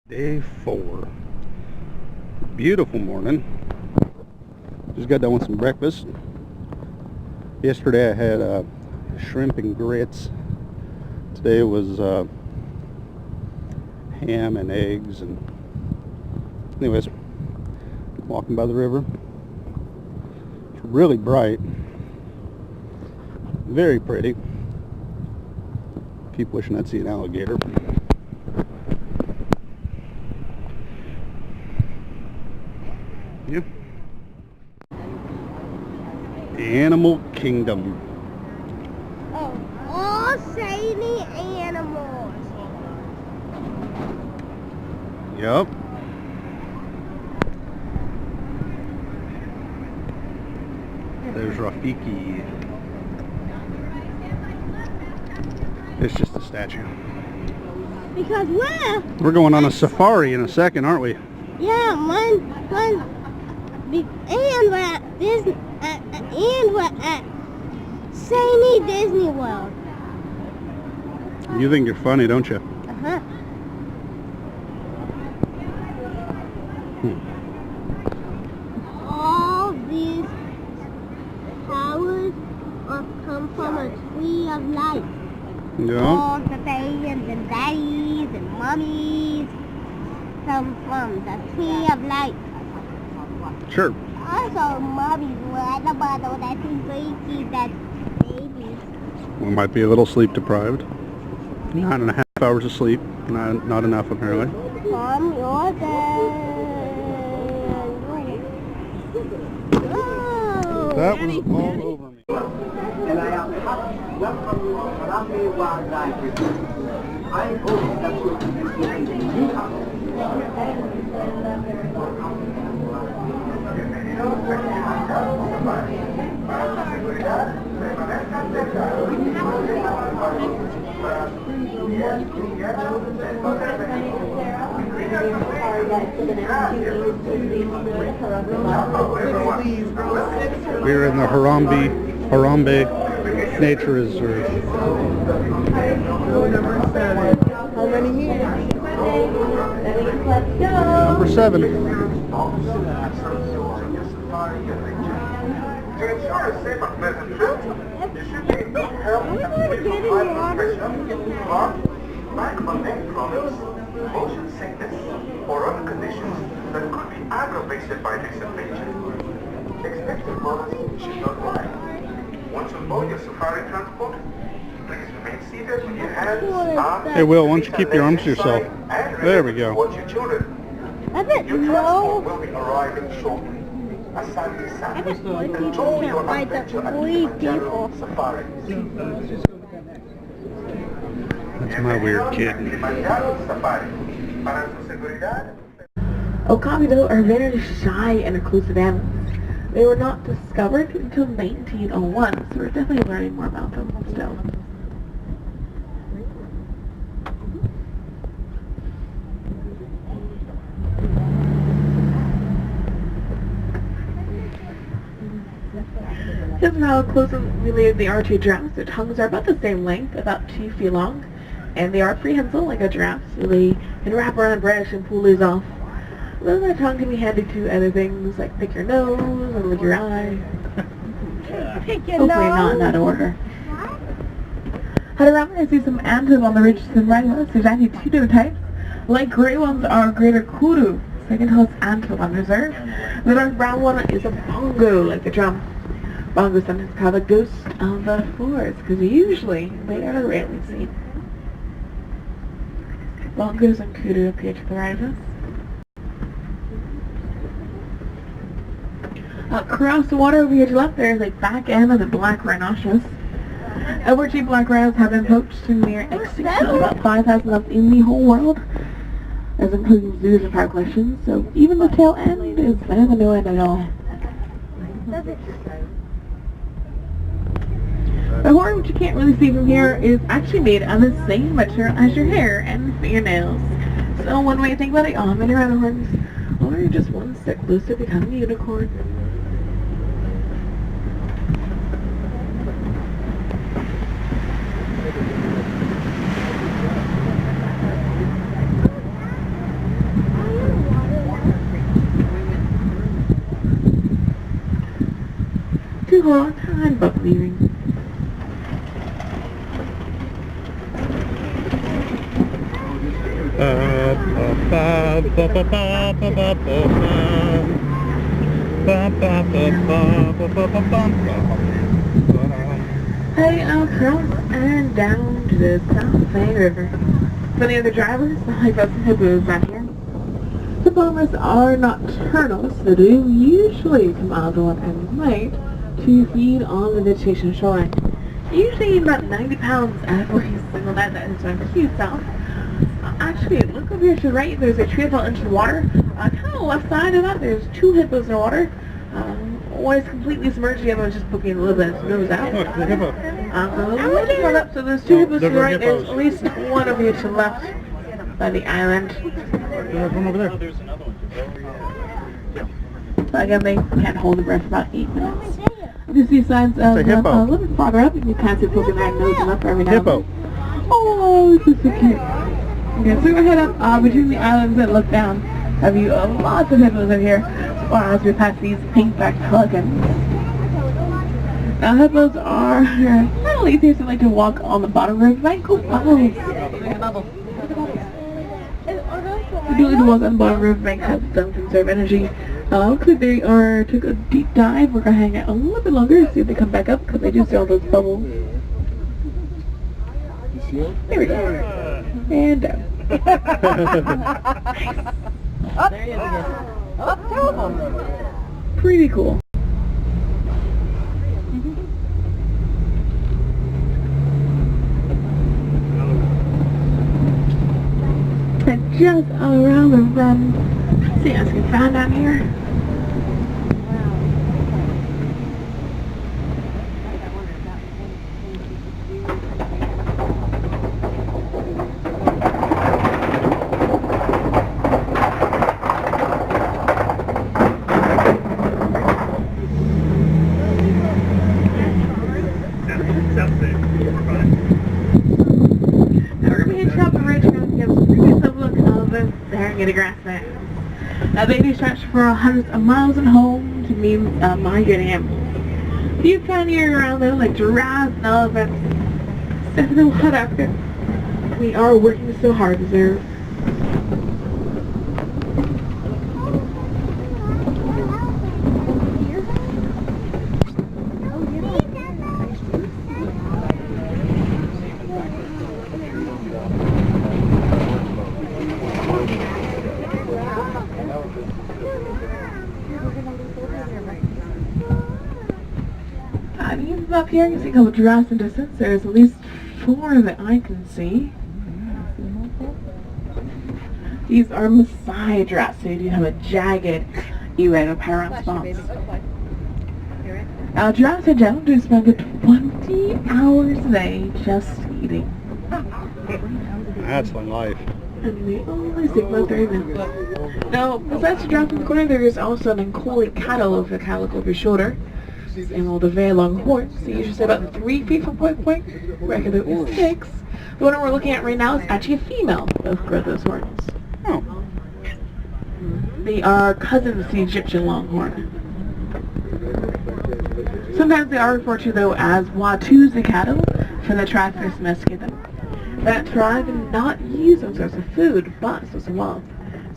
Day 4. Beautiful morning. Just got done with some breakfast. Yesterday I had shrimp and grits. Today was ham and eggs. And anyways, walking by the river. It's really bright. Very pretty. Keep wishing I'd see an alligator. Yeah. The Animal Kingdom. Oh, all shiny animals. Yep. There's Rafiki. It's just a statue. Because We're going on a safari in a second, aren't we? yeah, and we're at Disney, and we're at shiny Disneyworld. You think you're funny, don't you? Uh-huh. All these flowers come from a tree of life. Yeah. All the babies and daddies and mummies come from the tree of life. Sure. Also, mummies were at the bottom that crazy that babies. We might be a little sleep deprived. 9.5 hours of sleep. Not enough, apparently. From your bed. Oh, That was all over me. And I am happy to welcome you to Harambe Wildlife. I hope that you will be new We're in the Harambe Nature Reserve. How many years? Number 7. To ensure a safe and pleasant trip, you should be in good health and free from high blood pressure, heart, back or neck problems, motion sickness, or other conditions that could be aggravated by this adventure. Expected mothers should not worry. Once on board your safari transport, please remain seated with your hands, arms, Hey, Will, why don't you keep your arms to yourself? There we go. Watch your children. I bet Your no. transport will be arriving shortly. Asante I San. bet 40 people Enjoy can't your fight the adventure at 3 Kilimanjaro people. Safari. That's my weird kid. Kilimanjaro Safari. Para su seguridad. Okapido are very shy and reclusive animals. They were not discovered until 1901, so we're definitely learning more about them still. Here's how closely related they are to giraffes. Their tongues are about the same length, about 2 feet long, and they are prehensile like a giraffe, so they can wrap around a branch and pull these off. Then their tongue can be handy to other things like pick your nose or lick your eye. Pick your Hopefully nose. not in that order. Head around and see some antelope on the ridges and rhinos. There's actually 2 different types. Light gray ones are greater kudu, second tallest antelope on reserve. The dark brown one is a bongo, like a drum. Bongos sometimes called the ghost of the forest, because usually they are rarely seen. Bongos and kudu appear to the right of us. Across the water over here to the left, there is a back end of the black rhinoceros. Over 2 black rhinos have been poached to near extinction, about 5,000 left in the whole world, as including zoos and park collections, so even the tail end is better than no end at all. The horn, which you can't really see from here, is actually made of the same material as your hair and fingernails. So one way to think about it, many rhino horns are just one step closer to becoming a unicorn. whole lot of time about leaving. Heading across and down to the South Bay River. For the other drivers, I've got some hippos back here. Hippopotamus are nocturnal, so they usually come out on at night to feed on the vegetation shoreline. Usually about 90 pounds every single night. That is my cute south. Actually, look over here to the right. There's a tree that fell into the water. Kind of the left side of that, there's 2 hippos in the water. One is completely submerged, the other one's just poking a little bit his nose out. Look, the hippo. So there's 2 hippos to the right. There's at least one over here to the left by the island. There's one over there. But again, they can't hold their breath for about 8 minutes. You see signs of It's a hippo. a little bit farther up. You can see poking their nose and up every now and Hippo. then. Oh, this is so cute. Okay, so we're head up between the islands and look down. Have you lots of hippos over here as we pass these pink-backed pelicans. Now hippos are kind of lazy, so they like to walk on the bottom of the bank. Oh, bubbles! They do like to walk on the bottom of the bank, helps them conserve energy. Looks like they took a deep dive. We're gonna hang out a little bit longer, see if they come back up, because they do see all those bubbles. There we go. And down. Oh, there he is again. Oh, 2 of them. Pretty cool. And just around the bend, see us get found down here. Get a grassland. Now they do stretch for hundreds of miles at home to meet migrating animals. You find here around there like giraffes and elephants. Definitely what after. We are working so hard to preserve. Even up here, you can see a couple of giraffes in distance. There's at least 4 that I can see. These are Maasai giraffes, so you do have a jagged eradipyron spots. Giraffes in general do spend a good 20 hours a day just eating. That's my life. And they only sleep about 30 minutes. Now, besides the giraffe in the corner, there is also an Ankoli cattle over the cattle over your shoulder. And with a very long horn, so you should say about 3 feet from point to point, regularly 6. The one we're looking at right now is actually a female of those horns. Oh. They are cousins to the Egyptian longhorn. Sometimes they are referred to though as Watus the cattle, from the tribe first domesticated them. That tribe did not use them as a food, but as wealth.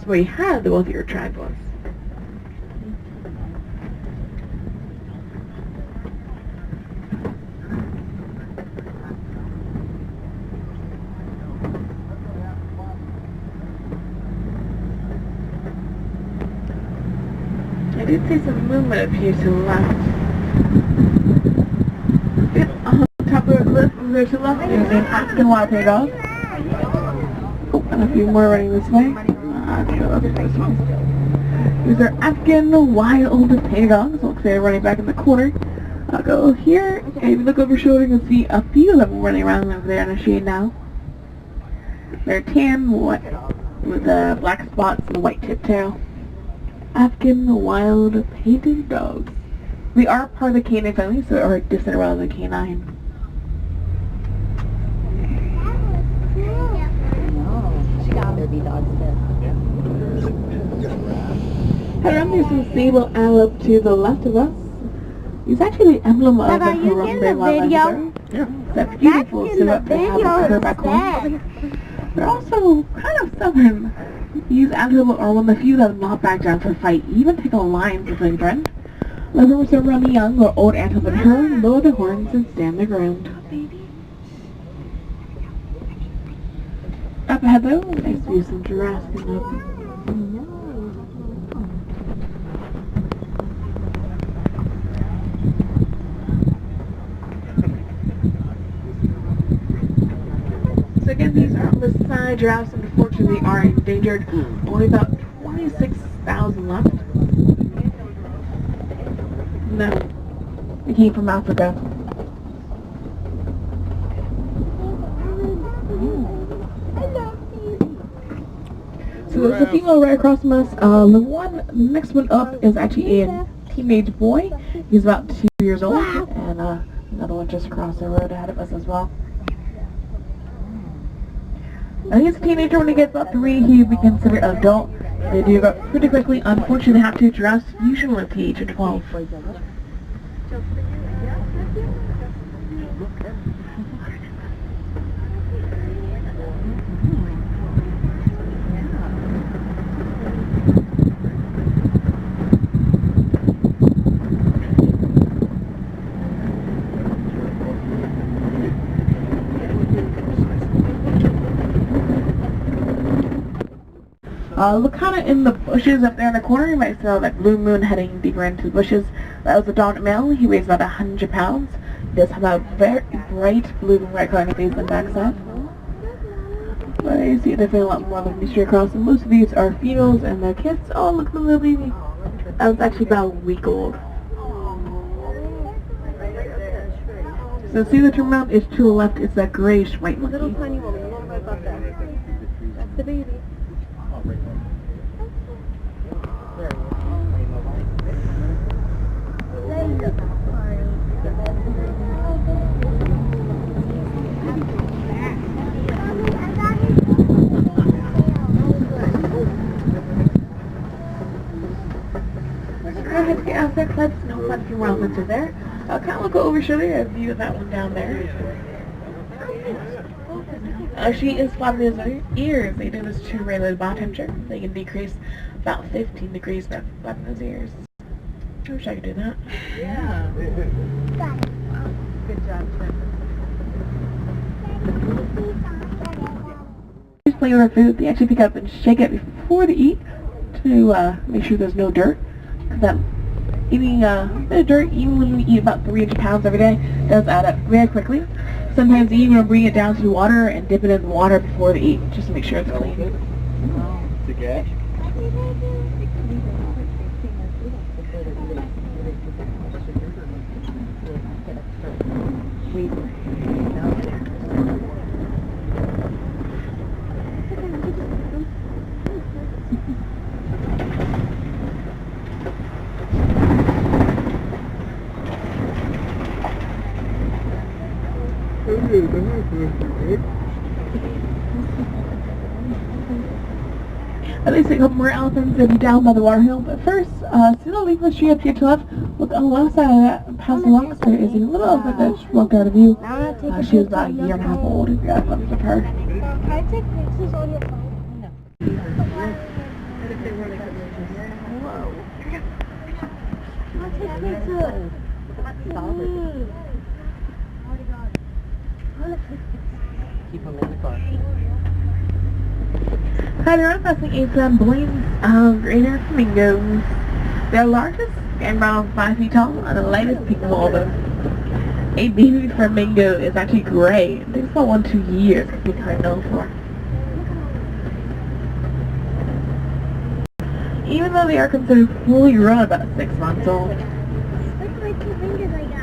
So where you had the wealthier tribe was. I did see some movement up here to the left. Yep, on top of the cliff over there to the left, there's an African wild prairie dog. Oh, and a few more running this way. These are African wild prairie dogs. Looks like they're running back in the corner. I'll go here, and if you look over your shoulder, you can see a few of them running around over there in the shade now. They're tan, white, with the black spots and the white tip tail. African wild painted dogs. We are part of the canine family, so are a distant relative of the canine. Oh, she got baby dogs too. Head around, there's some sable antelope to the left of us. He's actually the emblem of But the are you Harambe in the Wildlife video? Reserve. Yeah. That beautiful That's in the silhouette they have video up there back home. instead. They're also kind of stubborn. These antelope are one of the few that will not back down for a fight, even take a lion to play friend. Leopards are run the young or old antelope in herd, lower their horns, and stand their ground. Up ahead though, nice to view some giraffes coming up. So again, these are on the side. Giraffes unfortunately are endangered. Only about 26,000 left. No, they came from Africa. So there's a female right across from us. The next one up is actually a teenage boy. He's about 2 years old, and another one just across the road ahead of us as well. He's a teenager. When he gets about 3, he will be considered an adult. They do go pretty quickly. Unfortunately, they have to dress usually at the age of 12. Look kind of in the bushes up there in the corner. You might see that blue moon heading deeper into the bushes. That was a dominant male. He weighs about 100 pounds. He does have a very bright blue and white color on the face and backside. But you see definitely a lot more of the mystery across. And most of these are females and their kids. Oh, look at the little baby. That was actually about a week old. So see the term out is to the left. It's that grayish white monkey. Little tiny woman, a little bit above that. That's the baby. Go ahead and get out there, clubs. No fun from relevance in there. Kind of look over show you a view of that one down there. She is flapping his ears. They do this to regulate body temperature. They can decrease about 15 degrees by flapping his ears. I wish I could do that. Yeah. Good job, Just play with our food. They actually pick up and shake it before they eat to make sure there's no dirt. Because that eating dirt, even when we eat about 300 pounds every day, does add up very quickly. Sometimes they even bring it down to the water and dip it in the water before they eat, just to make sure it's clean. To get. At least a couple more elephants will be down by the water hill, but first, see the leafless tree up here to the left? Look on the left side of that, and past along, there is a little elephant that just walked out of view. She was about a year and a half old, if you got photos of her. Can I take pictures on your phone? No. I'll take pictures. Keep them in the car. Hi, they're manifesting a flamboyant greater flamingos. They're largest and around 5 feet tall and the lightest pink of all of them. A baby flamingo is actually gray. It takes about 1-2 years to be kind known for. Even though they are considered fully grown about 6 months old. Look at my 2 fingers I got.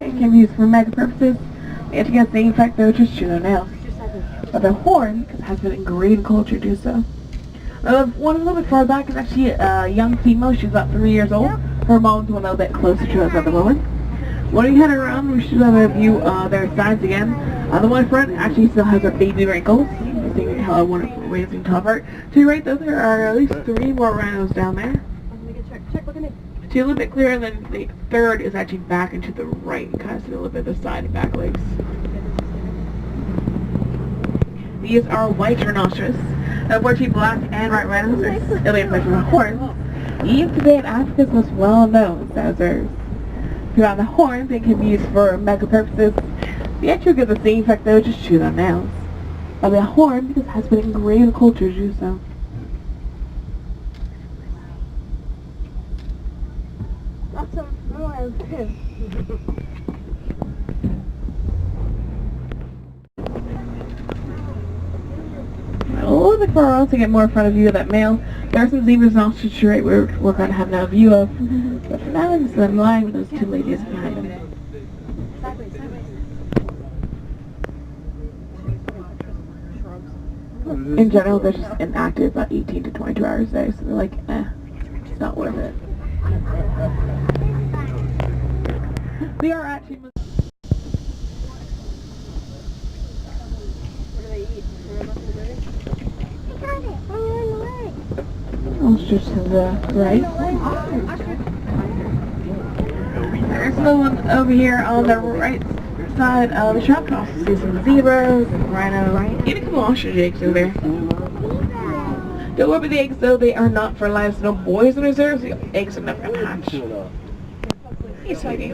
It can be used for medical purposes. They actually get the same effect though, just chew their nails. But their horn has been engraved in culture to do so. One a little bit far back is actually a young female. She's about 3 years old. Her mom's one a little bit closer to us at the moment. When we head around, we should have a view of their sides again. The one in front actually still has her baby wrinkles. raising tall, one raising tall part. To your right though, there are at least 3 more rhinos down there. Check, look at me. See a little bit clearer, and then the third is actually back and to the right. You kind of see a little bit of the side and back legs. These are white rhinoceros. Unfortunately, black and white rhinos are still being played from the horns. Even today in Africa's most well-known reserves. Throughout the horns, they can be used for medical purposes. The actual gives the same effect though, just chew on nails. But the horn, because it has been engraved in culture to do so. Awesome. A little bit far on to get more in front of view of that male. There are some zebras and ostriches to right we're going to have now a view of. But for now, I'm just in line with those 2 ladies behind them. In general, they're just inactive about 18 to 22 hours a day, so they're like, it's not worth it. They are actually... Ostrich to the right. There's no one over here on the right side of the truck. Also see some zebras and rhinos. Even a couple ostrich eggs over there. Don't worry about the eggs though, they are not fertilized. No boys in reserves. The eggs are never gonna hatch. Hey, sweetie.